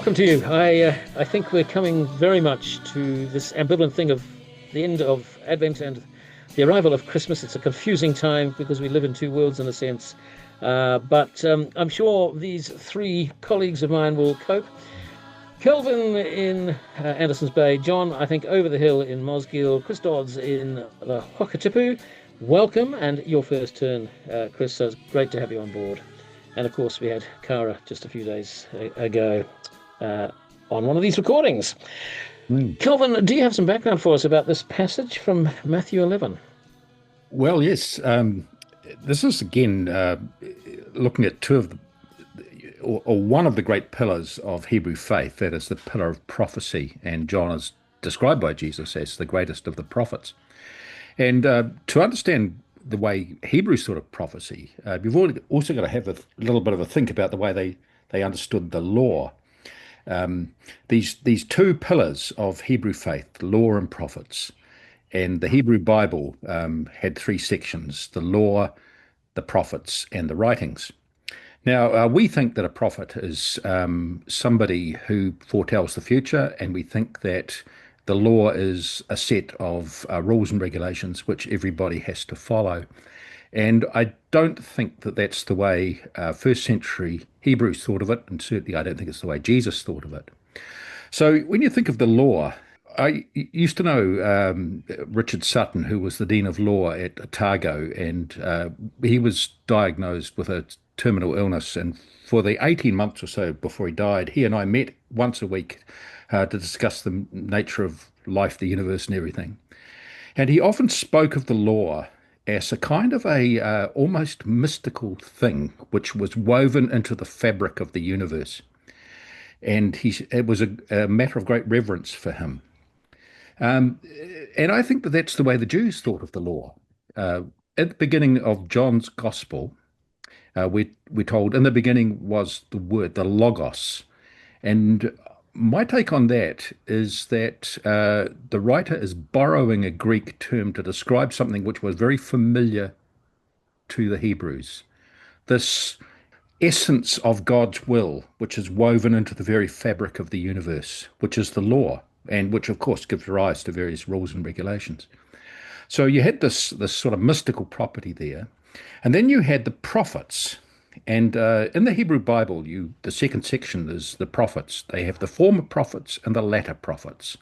welcome to you. I think we're coming very much to this ambivalent thing of the end of Advent and the arrival of Christmas. It's a confusing time because we live in two worlds in a sense. But I'm sure these three colleagues of mine will cope. Kelvin in Anderson's Bay, John, I think, over the hill in Mosgiel, Chris Dodds in the Hokatipu. Welcome, and your first turn, Chris, so it's great to have you on board. And of course, we had Cara just a few days ago on one of these recordings. Kelvin, do you have some background for us about this passage from Matthew 11? Well, yes. This is, again, looking at two of the, or one of the great pillars of Hebrew faith, that is the pillar of prophecy, and John is described by Jesus as the greatest of the prophets. And to understand the way Hebrews thought of prophecy, you've also got to have a little bit of a think about the way they understood the law. These two pillars of Hebrew faith, law and prophets, and the Hebrew Bible had three sections: the law, the prophets, and the writings. Now, we think that a prophet is somebody who foretells the future, and we think that the law is a set of rules and regulations which everybody has to follow. And I don't think that that's the way first century Hebrews thought of it, and certainly I don't think it's the way Jesus thought of it. So when you think of the law, I used to know Richard Sutton, who was the Dean of Law at Otago, and he was diagnosed with a terminal illness. And for the 18 months or so before he died, he and I met once a week to discuss the nature of life, the universe, and everything. And he often spoke of the law as a kind of a almost mystical thing, which was woven into the fabric of the universe. And it was a matter of great reverence for him. And I think that that's the way the Jews thought of the law. At the beginning of John's Gospel, we're told, in the beginning was the Word, the Logos. And my take on that is that the writer is borrowing a Greek term to describe something which was very familiar to the Hebrews. This essence of God's will, which is woven into the very fabric of the universe, which is the law, and which, of course, gives rise to various rules and regulations. So you had this sort of mystical property there. And then you had the prophets. And in the Hebrew Bible, the second section is the prophets. They have the former prophets and the latter prophets.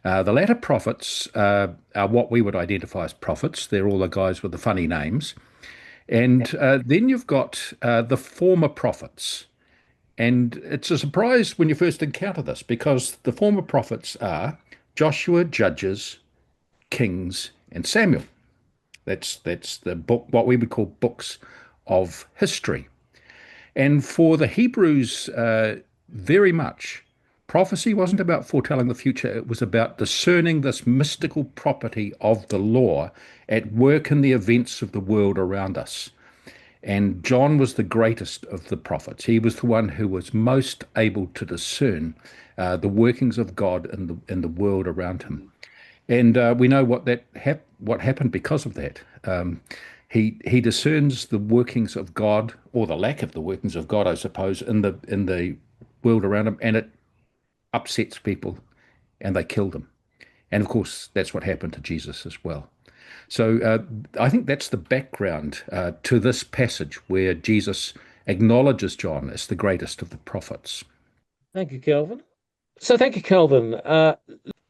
The latter prophets are what we would identify as prophets. They're all the guys with the funny names. And then you've got the former prophets. And it's a surprise when you first encounter this, because the former prophets are Joshua, Judges, Kings, and Samuel. That's the book, what we would call books of history. And for the Hebrews, very much, prophecy wasn't about foretelling the future. It was about discerning this mystical property of the law at work in the events of the world around us. And John was the greatest of the prophets. He was the one who was most able to discern the workings of God in the world around him. And we know what happened because of that. He discerns the workings of God, or the lack of the workings of God, I suppose, in the world around him, and it upsets people, and they killed him. And of course, that's what happened to Jesus as well. So I think that's the background to this passage where Jesus acknowledges John as the greatest of the prophets. Thank you, Kelvin. So thank you, Kelvin.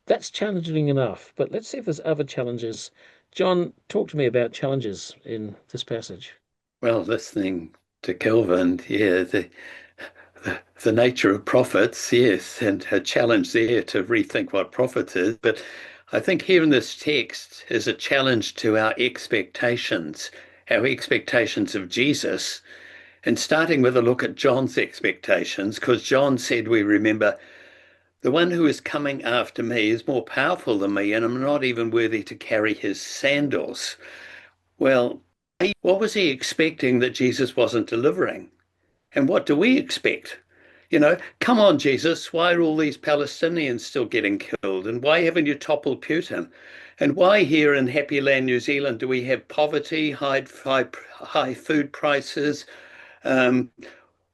That's challenging enough, but let's see if there's other challenges. John, talk to me about challenges in this passage. Well, listening to Kelvin, yeah, the nature of prophets, yes, and a challenge there to rethink what prophets is. But I think here in this text is a challenge to our expectations of Jesus, and starting with a look at John's expectations, because John said, we remember, the one who is coming after me is more powerful than me, and I'm not even worthy to carry his sandals. Well, what was he expecting that Jesus wasn't delivering? And what do we expect? Come on, Jesus, why are all these Palestinians still getting killed? And why haven't you toppled Putin? And why here in Happy Land, New Zealand, do we have poverty, high food prices?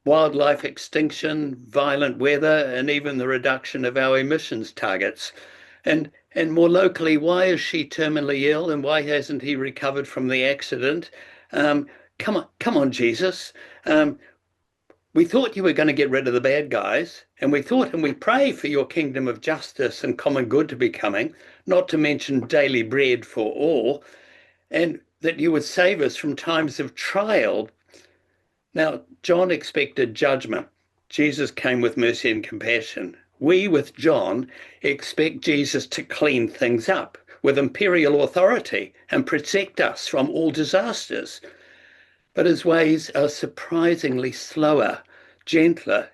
wildlife extinction, violent weather, and even the reduction of our emissions targets. And more locally, why is she terminally ill, and why hasn't he recovered from the accident? Um, come on, Jesus. Um, we thought you were going to get rid of the bad guys, and we thought and we pray for your kingdom of justice and common good to be coming, not to mention daily bread for all, and that you would save us from times of trial. Now, John expected judgment. Jesus came with mercy and compassion. We, with John, expect Jesus to clean things up with imperial authority and protect us from all disasters. But his ways are surprisingly slower, gentler.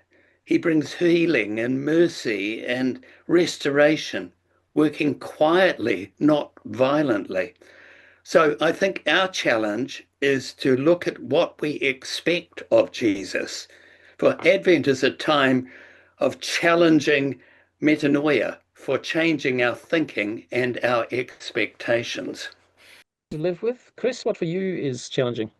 He brings healing and mercy and restoration, working quietly, not violently. So I think our challenge is to look at what we expect of Jesus. For Advent is a time of challenging metanoia, for changing our thinking and our expectations. To live with. Chris, what for you is challenging?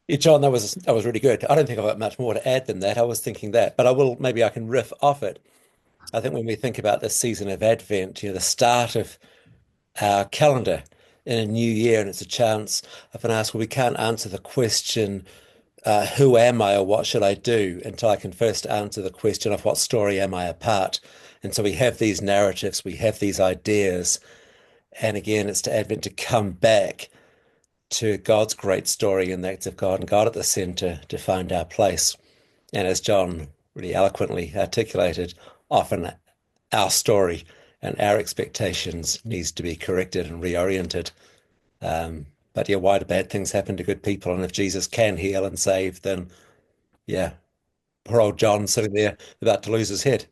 Yeah, John, that was really good. I don't think I've got much more to add than that. I was thinking that, but I will maybe I can riff off it. I think when we think about this season of Advent, the start of our calendar in a new year, and it's a chance of an ask, well, we can't answer the question, who am I or what should I do, until I can first answer the question of what story am I a part. And so we have these narratives, we have these ideas, and again, it's to Advent to come back to God's great story and the acts of God and God at the center to find our place. And as John really eloquently articulated, often our story and our expectations needs to be corrected and reoriented. But yeah, why do bad things happen to good people? And if Jesus can heal and save, then yeah, poor old John sitting there about to lose his head.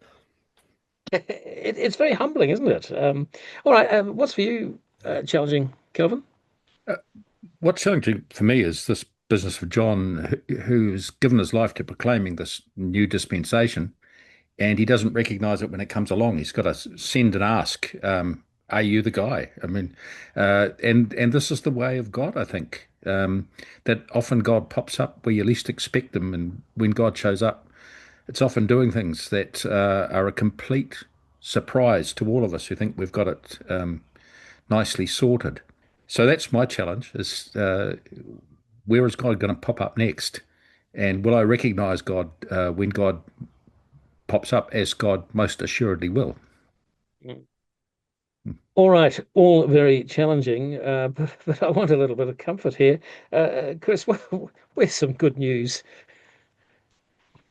It's very humbling, isn't it? All right, what's for you challenging, Kelvin? Uh, what's challenging for me is this business of John, who's given his life to proclaiming this new dispensation, and he doesn't recognize it when it comes along. He's got to send and ask, "Are you the guy?" I mean, and this is the way of God, I think. That often God pops up where you least expect them, and when God shows up, it's often doing things that are a complete surprise to all of us who think we've got it nicely sorted. So that's my challenge: is where is God going to pop up next, and will I recognize God when God pops up, as God most assuredly will? Mm. All right, all very challenging, but I want a little bit of comfort here. Chris, where's some good news?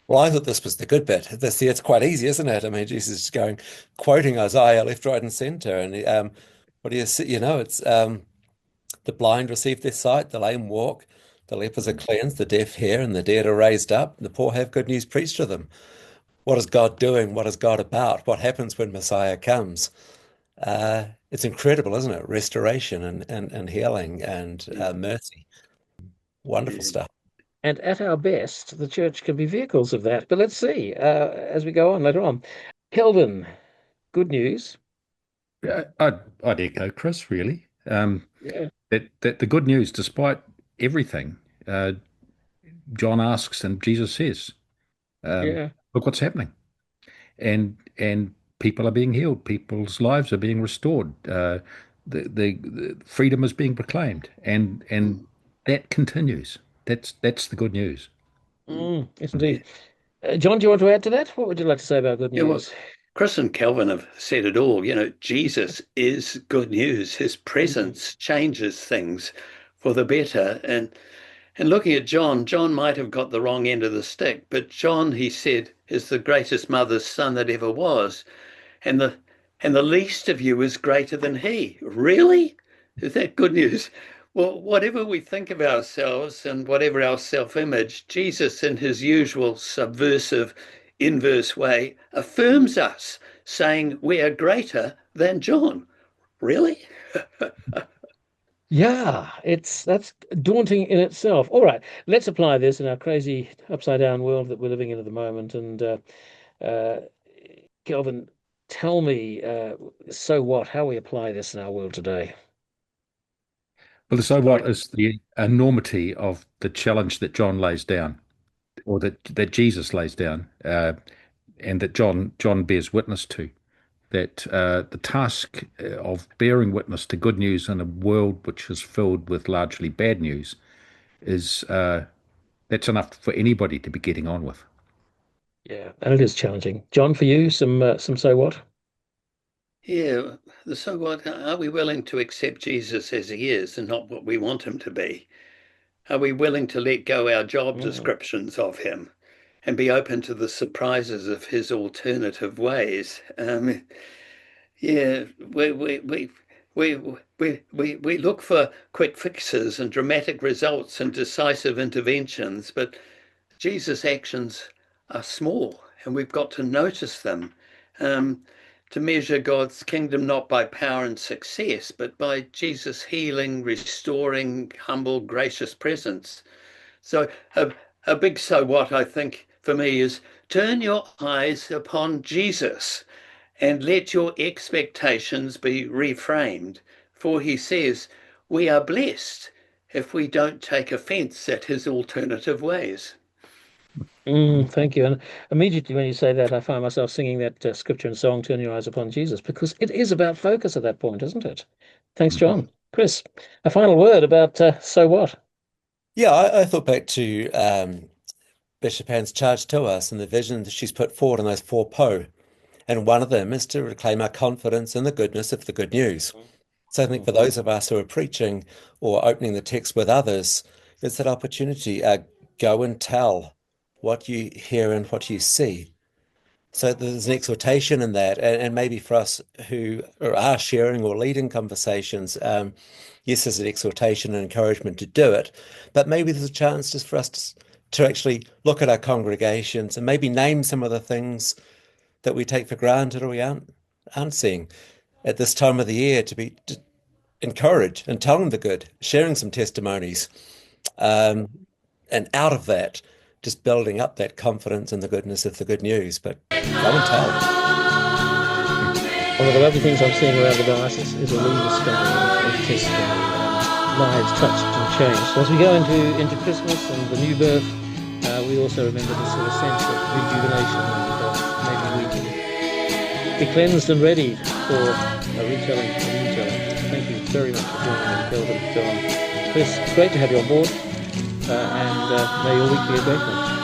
Well, I thought this was the good bit. It's quite easy, isn't it? I mean, Jesus is going, quoting Isaiah left, right, and center. And what do you see? It's the blind receive their sight, the lame walk, the lepers are cleansed, the deaf hear, and the dead are raised up, and the poor have good news preached to them. What is God doing? What is God about? What happens when Messiah comes? It's incredible, isn't it? Restoration and healing and mercy. Wonderful stuff. And at our best, the church can be vehicles of that. But let's see as we go on later on. Kelvin, good news. I'd echo Chris, really. Yeah, That the good news, despite everything, John asks and Jesus says, yeah. "Look what's happening," and people are being healed, people's lives are being restored, the freedom is being proclaimed, and that continues. That's the good news. Yes, indeed. John, do you want to add to that? What would you like to say about good Yeah, well, news? Chris and Kelvin have said it all. Jesus is good news. His Mm. presence changes things for the better. And looking at John, John might have got the wrong end of the stick, but John, he said, is the greatest mother's son that ever was. And the least of you is greater than he. Really? Is that good news? Well, whatever we think of ourselves and whatever our self-image, Jesus, in his usual subversive, inverse way, affirms us, saying we are greater than John. Really? Yeah, that's daunting in itself. All right, let's apply this in our crazy upside down world that we're living in at the moment. And uh, Kelvin, tell me, so what? How we apply this in our world today? Well, so what Sorry. is the enormity of the challenge that John lays down? or that Jesus lays down, and that John bears witness to. That the task of bearing witness to good news in a world which is filled with largely bad news is that's enough for anybody to be getting on with. Yeah, and it is challenging. John, for you, some so what? Yeah, so what? Are we willing to accept Jesus as he is and not what we want him to be? Are we willing to let go our job descriptions of him and be open to the surprises of his alternative ways? Yeah, we look for quick fixes and dramatic results and decisive interventions, but Jesus' actions are small, and we've got to notice them. To measure God's kingdom not by power and success, but by Jesus' healing, restoring, humble, gracious presence. So a big so what, I think, for me is turn your eyes upon Jesus and let your expectations be reframed. For he says, we are blessed if we don't take offense at his alternative ways. Thank you. And immediately when you say that, I find myself singing that scripture and song, Turn Your Eyes Upon Jesus, because it is about focus at that point, isn't it? Thanks, John. Chris, a final word about so what? Yeah, I thought back to Bishop Ann's charge to us and the vision that she's put forward in those 4 And one of them is to reclaim our confidence in the goodness of the good news. So I think for those of us who are preaching or opening the text with others, it's that opportunity. Go and tell what you hear and what you see. So there's an exhortation in that. And maybe for us who are sharing or leading conversations, yes, there's an exhortation and encouragement to do it. But maybe there's a chance just for us to actually look at our congregations and maybe name some of the things that we take for granted or we aren't seeing at this time of the year, to encourage and telling the good, sharing some testimonies, and out of that, just building up that confidence in the goodness of the good news. But go and tell. One of the lovely things I'm seeing around the diocese is a rediscovery of testimony, lives touched and changed. So as we go into Christmas and the new birth, we also remember this sort of sense of rejuvenation, and maybe we can be cleansed and ready for a retelling, a new telling. Thank you very much for joining me, Kelvin, John, Chris. It's great to have you on board, and may your week be a great one.